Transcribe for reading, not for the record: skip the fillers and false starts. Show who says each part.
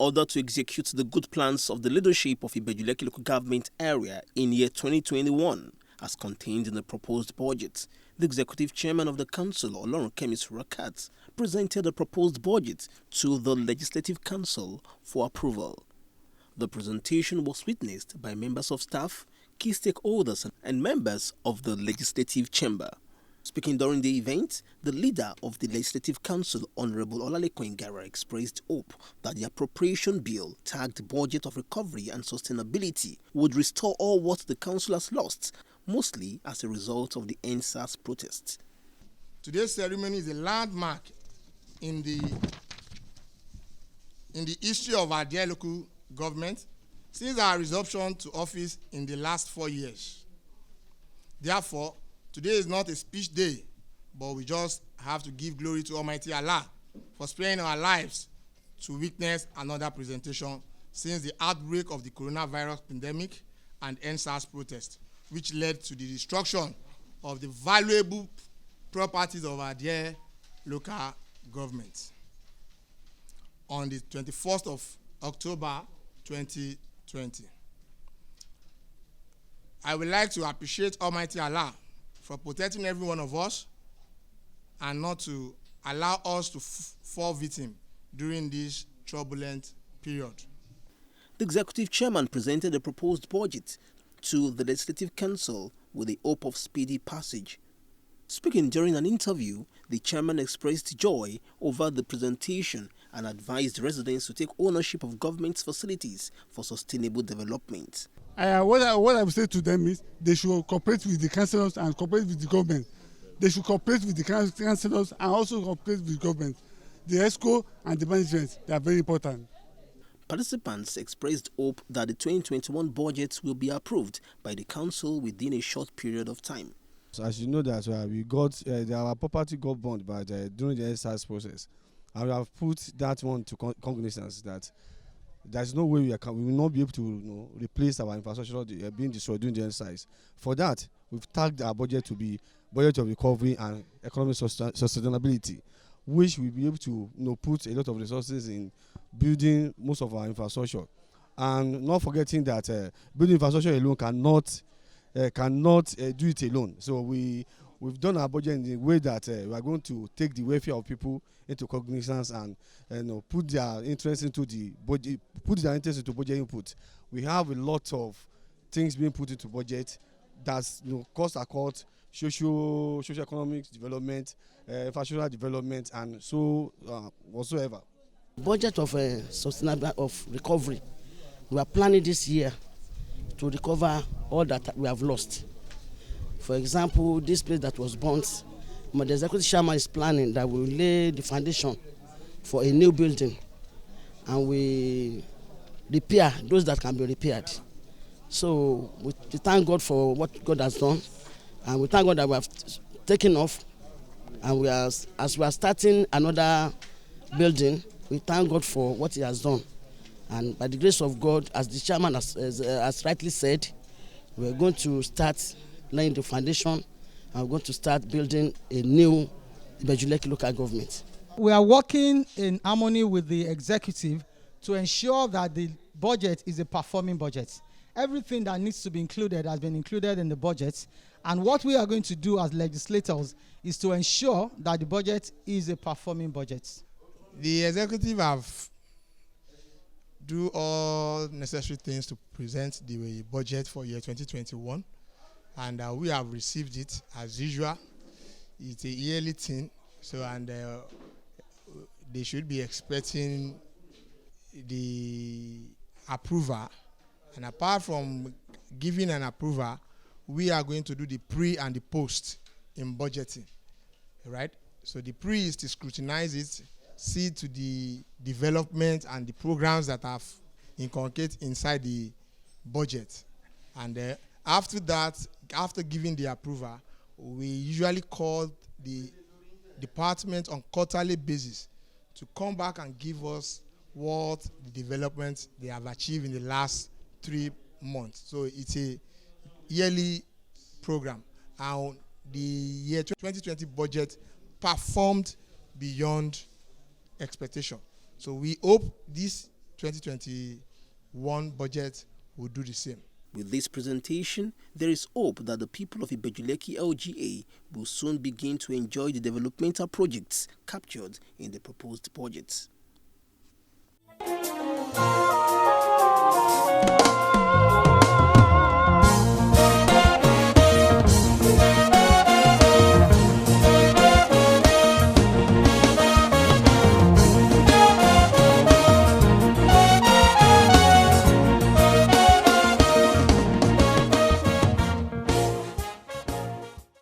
Speaker 1: order to execute the good plans of the leadership of Ibeju-Lekki local government area in year 2021, as contained in the proposed budget. The executive chairman of the council, Olorun-Kemi Surakat, presented the proposed budget to the Legislative Council for approval. The presentation was witnessed by members of staff, key stakeholders, and members of the Legislative Chamber. Speaking during the event, the leader of the Legislative Council, Honorable Olaleko Ngara, expressed hope that the appropriation bill, tagged Budget of Recovery and Sustainability, would restore all what the council has lost, mostly as a result of the EndSARS protests.
Speaker 2: Today's ceremony is a landmark in the history of our dear local government since our resumption to office in the last 4 years. Therefore, today is not a speech day, but we just have to give glory to Almighty Allah for sparing our lives to witness another presentation since the outbreak of the coronavirus pandemic and EndSARS protest, which led to the destruction of the valuable properties of our dear local government. On the 21st of October 2020. I would like to appreciate Almighty Allah for protecting every one of us and not to allow us to fall victim during this turbulent period.
Speaker 1: The executive chairman presented the proposed budget to the Legislative Council with the hope of speedy passage. Speaking during an interview, the chairman expressed joy over the presentation and advised residents to take ownership of government's facilities for sustainable development.
Speaker 3: What I would say to them is they should cooperate with the councillors and cooperate with the government. They should cooperate with the councillors and also cooperate with the government. The ESCO and the management, they are very important.
Speaker 1: Participants expressed hope that the 2021 budget will be approved by the council within a short period of time.
Speaker 4: So as you know that we got our property got burned during the EndSARS process, and we have put that one to cognizance that there's no way we will not be able to replace our infrastructure being destroyed during the EndSARS. For that, we've tagged our budget to be budget of recovery and economic sustainability, which will be able to put a lot of resources in building most of our infrastructure, and not forgetting that building infrastructure alone cannot do it alone. So we've done our budget in a way that we are going to take the welfare of people into cognizance and put their interest into the budget, budget input. We have a lot of things being put into budget that's cost accord, socio-economic development, infrastructural development, and so whatsoever.
Speaker 5: Budget of sustainable of recovery. We are planning this year to recover all that we have lost. For example, this place that was burnt, the executive chairman is planning that we will lay the foundation for a new building, and we repair those that can be repaired. So we thank God for what God has done, and we thank God that we have taken off, and as we are starting another building, we thank God for what He has done. And by the grace of God, as the chairman has rightly said, we're going to start laying the foundation, and we're going to start building a new Ibeju-Lekki local government.
Speaker 6: We are working in harmony with the executive to ensure that the budget is a performing budget. Everything that needs to be included has been included in the budget, and what we are going to do as legislators is to ensure that the budget is a performing budget.
Speaker 2: The executive have do all necessary things to present the budget for year 2021, and we have received it as usual. It's a yearly thing, so they should be expecting the approval. And apart from giving an approval, we are going to do the pre and the post in budgeting, right? So the pre is to scrutinize it, see to the development and the programs that have inculcated inside the budget. And after that, after giving the approval, we usually call the department on quarterly basis to come back and give us what the development they have achieved in the last 3 months. So it's a yearly program. And the year 2020 budget performed beyond expectation. So we hope this 2021 budget will do the same.
Speaker 1: With this presentation, there is hope that the people of Ibeju-Lekki LGA will soon begin to enjoy the developmental projects captured in the proposed budget.